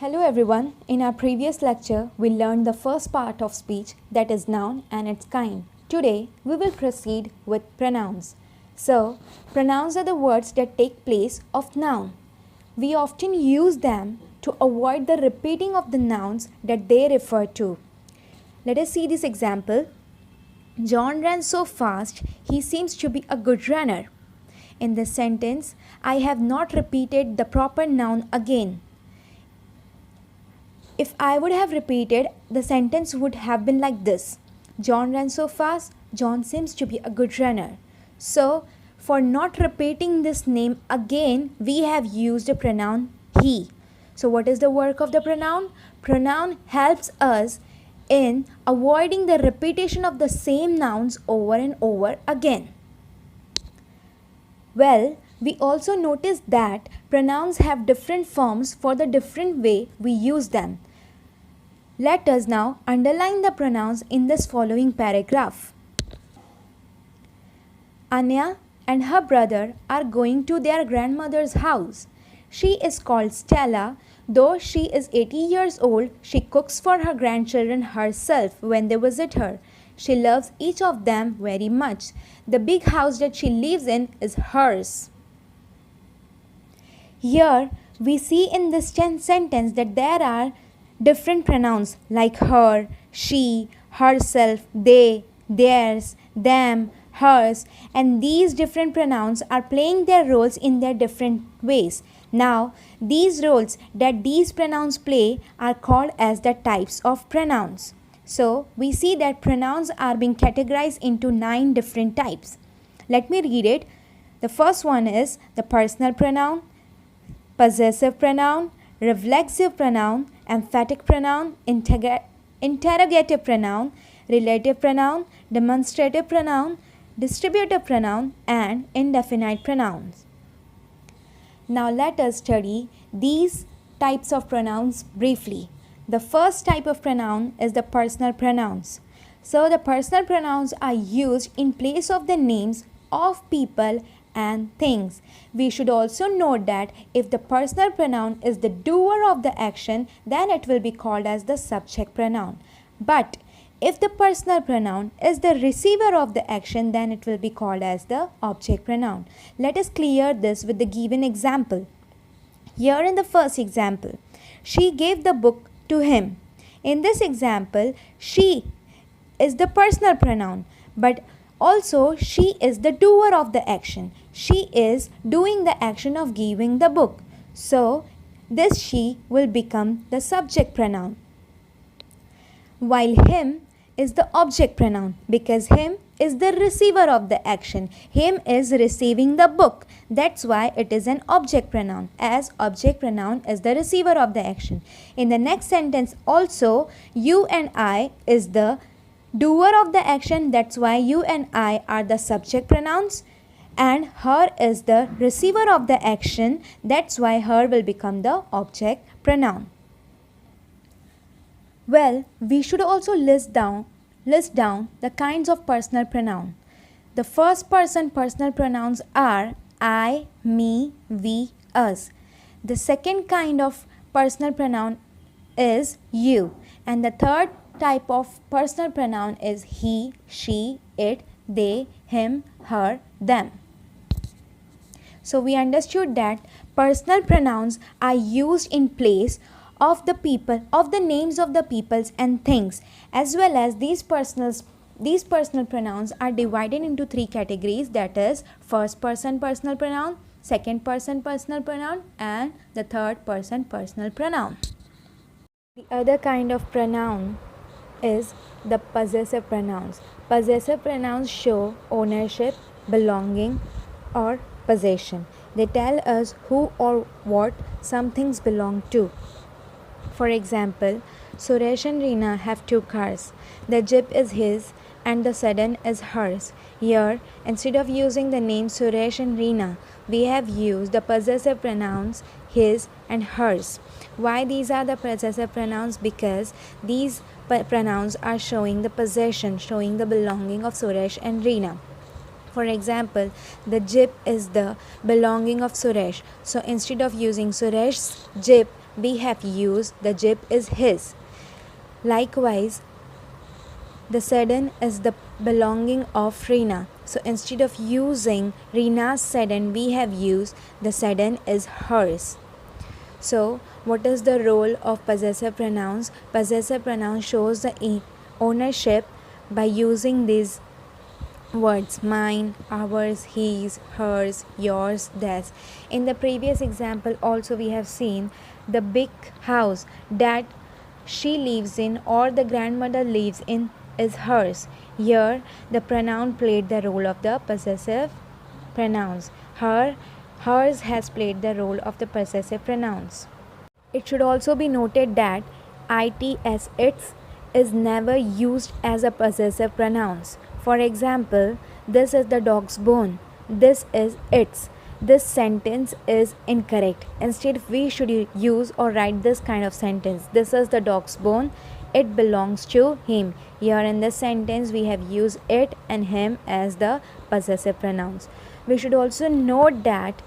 Hello everyone. In our previous lecture, we learned the first part of speech, that is noun and its kind. Today, we will proceed with pronouns. So, pronouns are the words that take place of noun. We often use them to avoid the repeating of the nouns that they refer to. Let us see this example. John ran so fast, he seems to be a good runner. In this sentence, I have not repeated the proper noun again. If I would have repeated, the sentence would have been like this. John ran so fast, John seems to be a good runner. So, for not repeating this name again, we have used a pronoun he. So, what is the work of the pronoun? Pronoun helps us in avoiding the repetition of the same nouns over and over again. Well, we also noticed that pronouns have different forms for the different way we use them. Let us now underline the pronouns in this following paragraph. Anya and her brother are going to their grandmother's house. She is called Stella. Though she is 80 years old, she cooks for her grandchildren herself when they visit her. She loves each of them very much. The big house that she lives in is hers. Here we see in this sentence that there are different pronouns like her, she, herself, they, theirs, them, hers, and these different pronouns are playing their roles in their different ways. Now, these roles that these pronouns play are called as the types of pronouns. So, we see that pronouns are being categorized into 9 different types. Let me read it. The first one is the personal pronoun, possessive pronoun, reflexive pronoun, emphatic pronoun, interrogative pronoun, relative pronoun, demonstrative pronoun, distributive pronoun, and indefinite pronouns. Now let us study these types of pronouns briefly. The first type of pronoun is the personal pronouns. So the personal pronouns are used in place of the names of people and things. We should also note that if the personal pronoun is the doer of the action, then it will be called as the subject pronoun. But if the personal pronoun is the receiver of the action, then it will be called as the object pronoun. Let us clear this with the given example. Here in the first example, she gave the book to him. In this example, she is the personal pronoun, but also she is the doer of the action. She is doing the action of giving the book. So, this she will become the subject pronoun. While him is the object pronoun because him is the receiver of the action. Him is receiving the book. That's why it is an object pronoun, as object pronoun is the receiver of the action. In the next sentence also, you and I is the doer of the action. That's why you and I are the subject pronouns, and her is the receiver of the action. That's why her will become the object pronoun. Well, we should also list down the kinds of personal pronoun. The first person personal pronouns are I, me, we, us. The second kind of personal pronoun is you. And the third type of personal pronoun is he, she, it, they, him, her, them. So we understood that personal pronouns are used in place of the people, of the names of the peoples and things, as well as these personal pronouns are divided into 3 categories, that is first person personal pronoun, second person personal pronoun, and the third person personal pronoun. The other kind of pronoun is the possessive pronouns. Possessive pronouns show ownership, belonging, or possession. They tell us who or what some things belong to. For example, Suresh and Reena have 2 cars. The jeep is his and the sedan is hers. Here, instead of using the name Suresh and Reena, we have used the possessive pronouns his and hers. Why these are the possessive pronouns? Because these pronouns are showing the possession, showing the belonging of Suresh and Reena. For example, the jeep is the belonging of Suresh. So instead of using Suresh's jeep, we have used the jeep is his. Likewise, the sedan is the belonging of Reena. So instead of using Reena's sedan, we have used the sedan is hers. So what is the role of possessive pronouns? Possessive pronouns shows the ownership by using these words mine, ours, his, hers, yours, theirs. In the previous example also we have seen the big house that she lives in or the grandmother lives in is hers. Here the pronoun played the role of the possessive pronouns. Hers has played the role of the possessive pronouns. It should also be noted that its is never used as a possessive pronouns. For example, this is the dog's bone. This is its. This sentence is incorrect. Instead, we should use or write this kind of sentence. This is the dog's bone. It belongs to him. Here in this sentence, we have used it and him as the possessive pronouns. We should also note that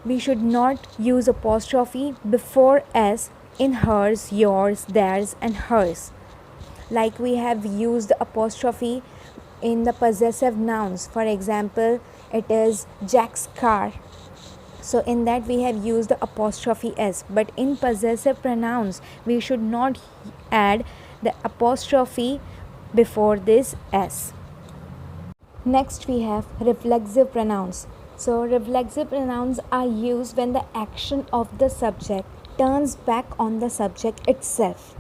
we should not use apostrophe before s in hers, yours, theirs and hers. Like we have used apostrophe in the possessive nouns. For example, it is Jack's car. So in that we have used the apostrophe s. But in possessive pronouns, we should not add the apostrophe before this s. Next we have reflexive pronouns. So reflexive pronouns are used when the action of the subject turns back on the subject itself.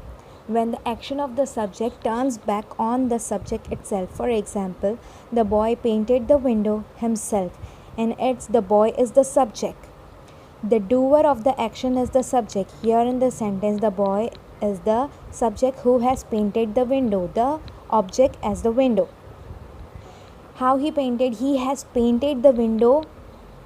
When the action of the subject turns back on the subject itself. For example, the boy painted the window himself, and it's the boy is the subject. The doer of the action is the subject. Here in the sentence, the boy is the subject who has painted the window, the object as the window. How he painted? He has painted the window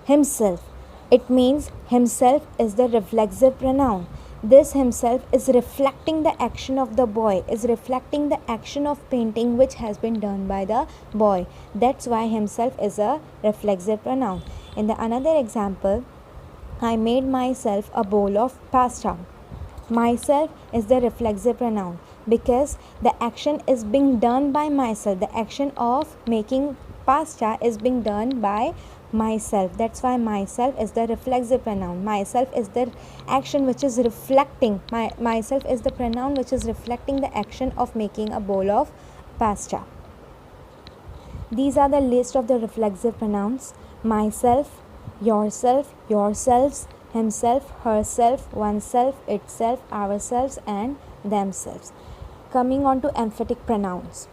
himself. It means himself is the reflexive pronoun. This himself is reflecting the action of the boy, is reflecting the action of painting which has been done by the boy. That's why himself is a reflexive pronoun. In the another example, I made myself a bowl of pasta. Myself is the reflexive pronoun because the action is being done by myself. The action of making pasta is being done by myself. That's why myself is the reflexive pronoun. Myself is the action which is reflecting. Myself is the pronoun which is reflecting the action of making a bowl of pasta. These are the list of the reflexive pronouns: myself, yourself, yourselves, himself, herself, oneself, itself, ourselves and themselves. Coming on to emphatic pronouns.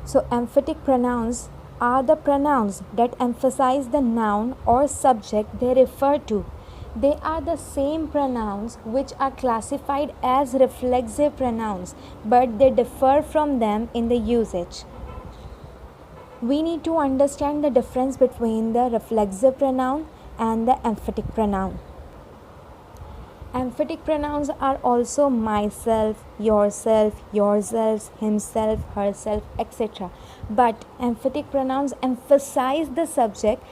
So emphatic pronouns are the pronouns that emphasize the noun or subject they refer to. They are the same pronouns which are classified as reflexive pronouns, but they differ from them in the usage. We need to understand the difference between the reflexive pronoun and the emphatic pronoun. Emphatic pronouns are also myself, yourself, yourselves, himself, herself, etc. But emphatic pronouns emphasize the subject,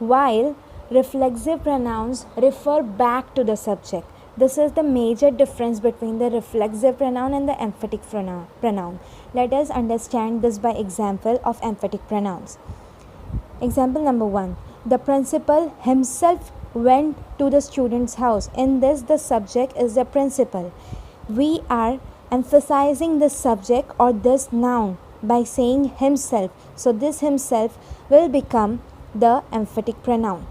while reflexive pronouns refer back to the subject. This is the major difference between the reflexive pronoun and the emphatic pronoun. Let us understand this by example of emphatic pronouns. Example number 1. The principal himself went to the student's house. In this, the subject is the principal. We are emphasizing this subject or this noun by saying himself. So this himself will become the emphatic pronoun.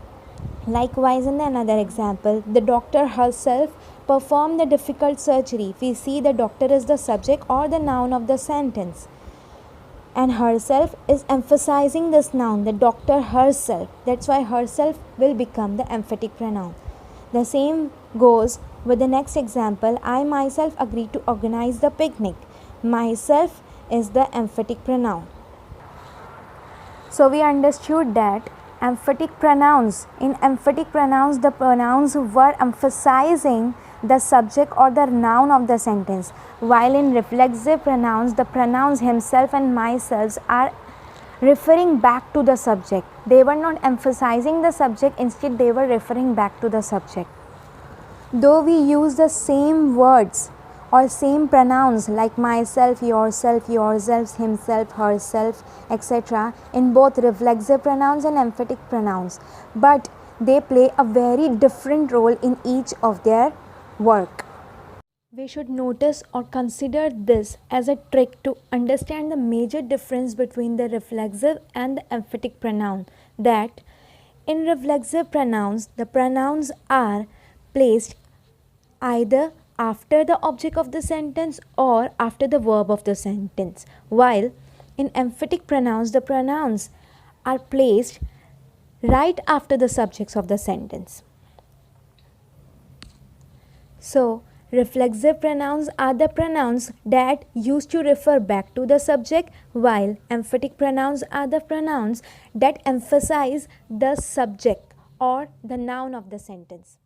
Likewise, in another example, the doctor herself performed the difficult surgery. We see the doctor is the subject or the noun of the sentence. And herself is emphasizing this noun, the doctor herself. That's why herself will become the emphatic pronoun. The same goes with the next example. I myself agreed to organize the picnic. Myself is the emphatic pronoun. So we understood that emphatic pronouns, in emphatic pronouns, the pronouns were emphasizing the subject or the noun of the sentence, while in reflexive pronouns, the pronouns himself and myself are referring back to the subject. They were not emphasizing the subject, instead they were referring back to the subject. Though we use the same words or same pronouns like myself, yourself, himself, herself, etc. in both reflexive pronouns and emphatic pronouns, but they play a very different role in each of their work. We should notice or consider this as a trick to understand the major difference between the reflexive and the emphatic pronoun, that in reflexive pronouns, the pronouns are placed either after the object of the sentence or after the verb of the sentence, while in emphatic pronouns, the pronouns are placed right after the subjects of the sentence. So, reflexive pronouns are the pronouns that used to refer back to the subject, while emphatic pronouns are the pronouns that emphasize the subject or the noun of the sentence.